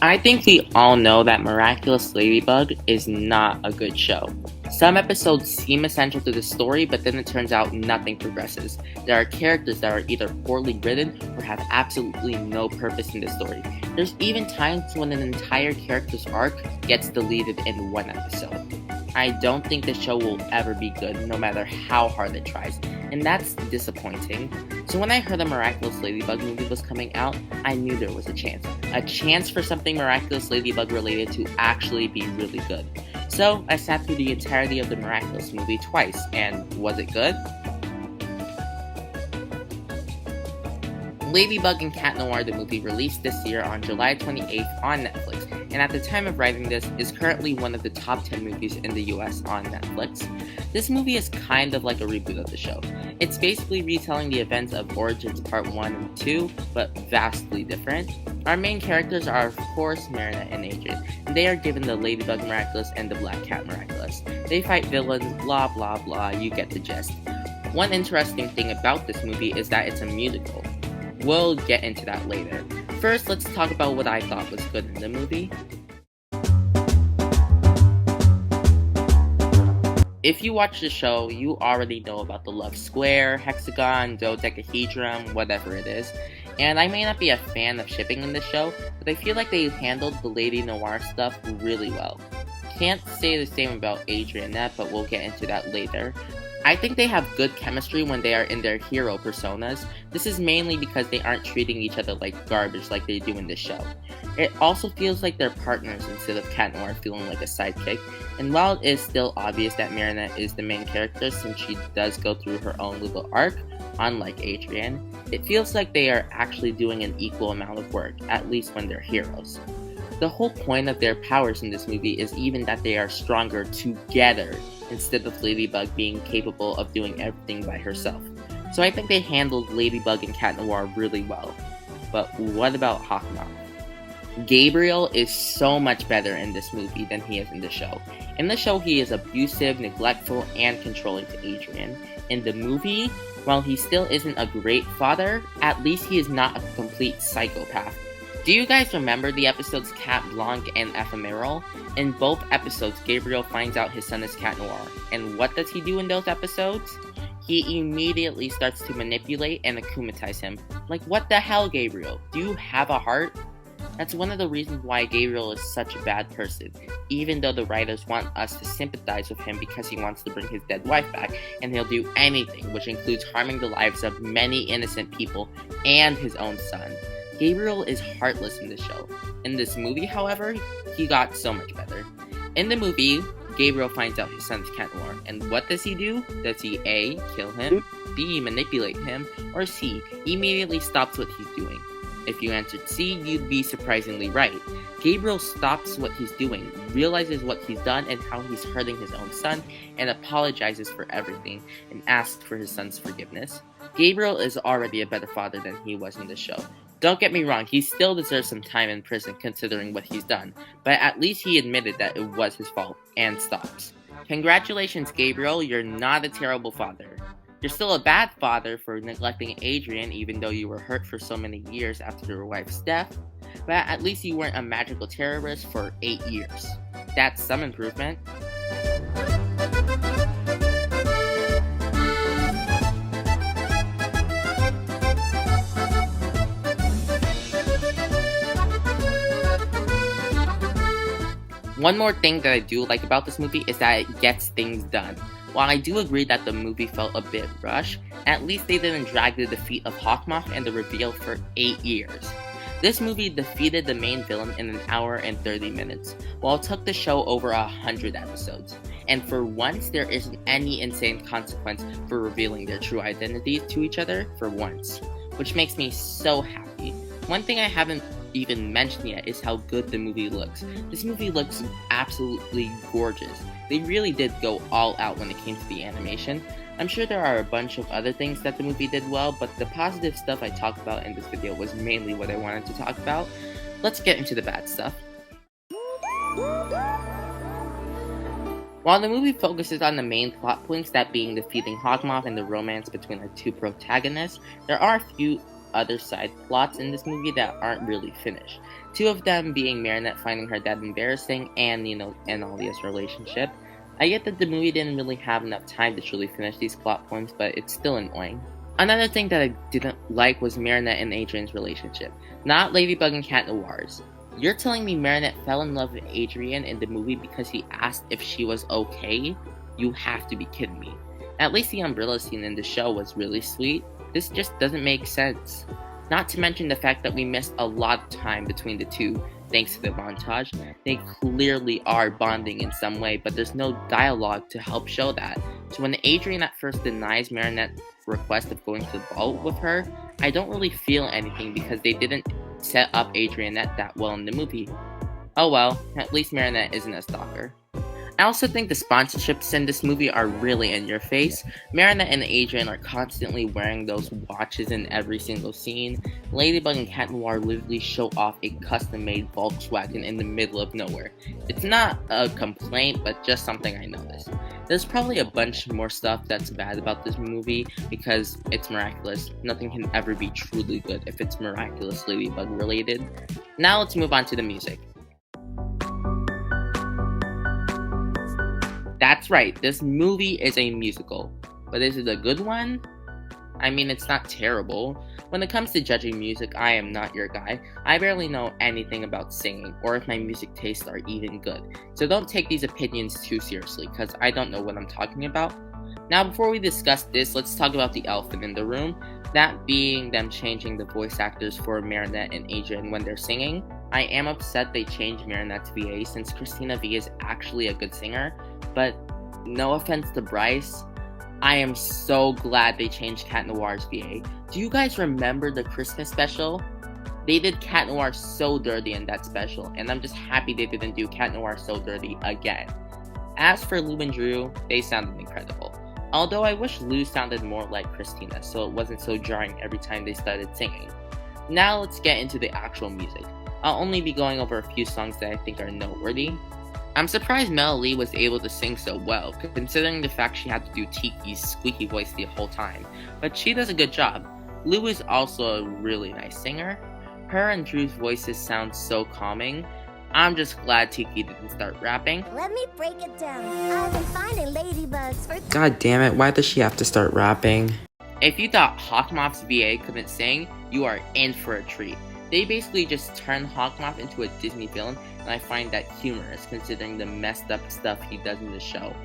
I think we all know that Miraculous Ladybug is not a good show. Some episodes seem essential to the story, but then it turns out nothing progresses. There are characters that are either poorly written or have absolutely no purpose in the story. There's even times when an entire character's arc gets deleted in one episode. I don't think the show will ever be good, no matter how hard it tries, and that's disappointing. So when I heard the Miraculous Ladybug movie was coming out, I knew there was a chance. A chance for something Miraculous Ladybug related to actually be really good. So I sat through the entirety of the Miraculous movie twice, and was it good? Ladybug and Cat Noir, the movie, released this year on July 28th on Netflix, and at the time of writing this, is currently one of the top 10 movies in the US on Netflix. This movie is kind of like a reboot of the show. It's basically retelling the events of Origins Part 1 and 2, but vastly different. Our main characters are, of course, Marinette and Adrian, and they are given the Ladybug Miraculous and the Black Cat Miraculous. They fight villains, blah blah blah, you get the gist. One interesting thing about this movie is that it's a musical. We'll get into that later. First, let's talk about what I thought was good in the movie. If you watch the show, you already know about the love square, hexagon, dodecahedron, whatever it is. And I may not be a fan of shipping in the show, but I feel like they handled the LadyNoir stuff really well. Can't say the same about Adrianette, but we'll get into that later. I think they have good chemistry when they are in their hero personas. This is mainly because they aren't treating each other like garbage like they do in this show. It also feels like they're partners instead of Cat Noir feeling like a sidekick, and while it is still obvious that Marinette is the main character since she does go through her own little arc, unlike Adrian, it feels like they are actually doing an equal amount of work, at least when they're heroes. The whole point of their powers in this movie is even that they are stronger together, instead of Ladybug being capable of doing everything by herself. So I think they handled Ladybug and Cat Noir really well. But what about Hawk Moth? Gabriel is so much better in this movie than he is in the show. In the show, he is abusive, neglectful, and controlling to Adrian. In the movie, while he still isn't a great father, at least he is not a complete psychopath. Do you guys remember the episodes Cat Blanc and Ephemeral? In both episodes, Gabriel finds out his son is Cat Noir. And what does he do in those episodes? He immediately starts to manipulate and akumatize him. Like, what the hell, Gabriel? Do you have a heart? That's one of the reasons why Gabriel is such a bad person, even though the writers want us to sympathize with him because he wants to bring his dead wife back, and he'll do anything, which includes harming the lives of many innocent people and his own son. Gabriel is heartless in this show. In this movie, however, he got so much better. In the movie, Gabriel finds out his son is Cat Noir, and what does he do? Does he A, kill him, B, manipulate him, or C, immediately stops what he's doing? If you answered C, you'd be surprisingly right. Gabriel stops what he's doing, realizes what he's done and how he's hurting his own son, and apologizes for everything, and asks for his son's forgiveness. Gabriel is already a better father than he was in the show. Don't get me wrong, he still deserves some time in prison considering what he's done, but at least he admitted that it was his fault, and stops. Congratulations, Gabriel, you're not a terrible father. You're still a bad father for neglecting Adrian even though you were hurt for so many years after your wife's death, but at least you weren't a magical terrorist for 8 years. That's some improvement. One more thing that I do like about this movie is that it gets things done. While I do agree that the movie felt a bit rushed, at least they didn't drag the defeat of Hawkmoth and the reveal for 8 years. This movie defeated the main villain in 1 hour and 30 minutes, while it took the show over 100 episodes. And for once, there isn't any insane consequence for revealing their true identities to each other for once, which makes me so happy. One thing I haven't even mentioned yet is how good the movie looks. This movie looks absolutely gorgeous. They really did go all out when it came to the animation. I'm sure there are a bunch of other things that the movie did well, but the positive stuff I talked about in this video was mainly what I wanted to talk about. Let's get into the bad stuff. While the movie focuses on the main plot points, that being defeating Hawkmoth and the romance between our two protagonists, there are a few other side plots in this movie that aren't really finished. Two of them being Marinette finding her dad embarrassing and, and Alia's relationship. I get that the movie didn't really have enough time to truly finish these plot points, but it's still annoying. Another thing that I didn't like was Marinette and Adrian's relationship, not Ladybug and Cat Noir's. You're telling me Marinette fell in love with Adrian in the movie because he asked if she was okay? You have to be kidding me. At least the umbrella scene in the show was really sweet. This just doesn't make sense. Not to mention the fact that we missed a lot of time between the two thanks to the montage. They clearly are bonding in some way, but there's no dialogue to help show that. So when Adrian at first denies Marinette's request of going to the ball with her, I don't really feel anything because they didn't set up Adrianette that well in the movie. Oh well, at least Marinette isn't a stalker. I also think the sponsorships in this movie are really in your face. Marinette and Adrian are constantly wearing those watches in every single scene. Ladybug and Cat Noir literally show off a custom-made Volkswagen in the middle of nowhere. It's not a complaint, but just something I noticed. There's probably a bunch more stuff that's bad about this movie because it's Miraculous. Nothing can ever be truly good if it's Miraculous Ladybug related. Now let's move on to the music. That's right, this movie is a musical. But is it a good one? I mean, it's not terrible. When it comes to judging music, I am not your guy. I barely know anything about singing, or if my music tastes are even good. So don't take these opinions too seriously, because I don't know what I'm talking about. Now, before we discuss this, let's talk about the elephant in the room. That being them changing the voice actors for Marinette and Adrian when they're singing. I am upset they changed Marinette's VA since Christina V is actually a good singer. But no offense to Bryce, I am so glad they changed Cat Noir's VA. Do you guys remember the Christmas special? They did Cat Noir so dirty in that special, and I'm just happy they didn't do Cat Noir so dirty again. As for Lou and Drew, they sounded incredible. Although I wish Lou sounded more like Christina, so it wasn't so jarring every time they started singing. Now let's get into the actual music. I'll only be going over a few songs that I think are noteworthy. I'm surprised Mel Lee was able to sing so well, considering the fact she had to do Tiki's squeaky voice the whole time, but she does a good job. Lou is also a really nice singer. Her and Drew's voices sound so calming. I'm just glad Tiki didn't start rapping. Let me break it down. I've been finding ladybugs for... God damn it, why does she have to start rapping? If you thought Hawkmoth's VA couldn't sing, you are in for a treat. They basically just turned Hawkmoth into a Disney villain, and I find that humorous considering the messed up stuff he does in the show.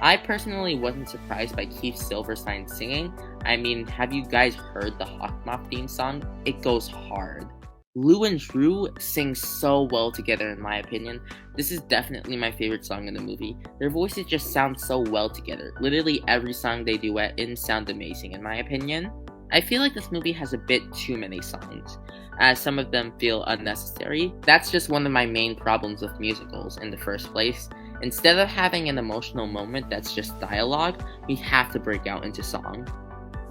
I personally wasn't surprised by Keith Silverstein singing. I mean, have you guys heard the Hawkmoth theme song? It goes hard. Lou and Drew sing so well together in my opinion. This is definitely my favorite song in the movie. Their voices just sound so well together. Literally every song they duet in sounds amazing in my opinion. I feel like this movie has a bit too many songs, as some of them feel unnecessary. That's just one of my main problems with musicals in the first place. Instead of having an emotional moment that's just dialogue, we have to break out into song.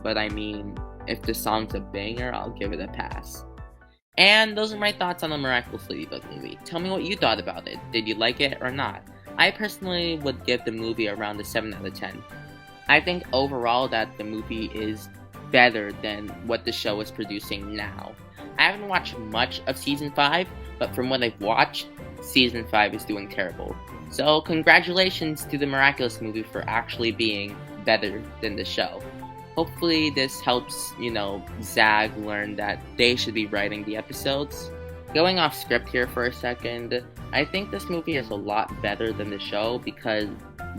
But I mean, if the song's a banger, I'll give it a pass. And those are my thoughts on the Miraculous Ladybug movie. Tell me what you thought about it. Did you like it or not? I personally would give the movie around a 7 out of 10. I think overall that the movie is better than what the show is producing now. I haven't watched much of Season 5, but from what I've watched, Season 5 is doing terrible. So congratulations to the Miraculous movie for actually being better than the show. Hopefully this helps, ZAG learn that they should be writing the episodes. Going off script here for a second, I think this movie is a lot better than the show because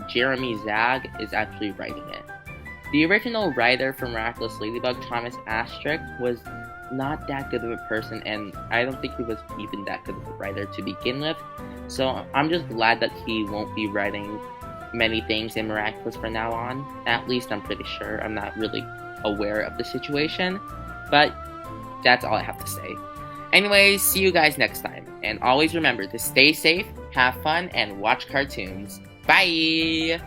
Jeremy Zag is actually writing it. The original writer for Miraculous Ladybug, Thomas Astrick, was not that good of a person, and I don't think he was even that good of a writer to begin with. So I'm just glad that he won't be writing many things in Miraculous from now on. At least I'm pretty sure. I'm not really aware of the situation, but that's all I have to say. Anyways, see you guys next time, and always remember to stay safe, have fun, and watch cartoons. Bye!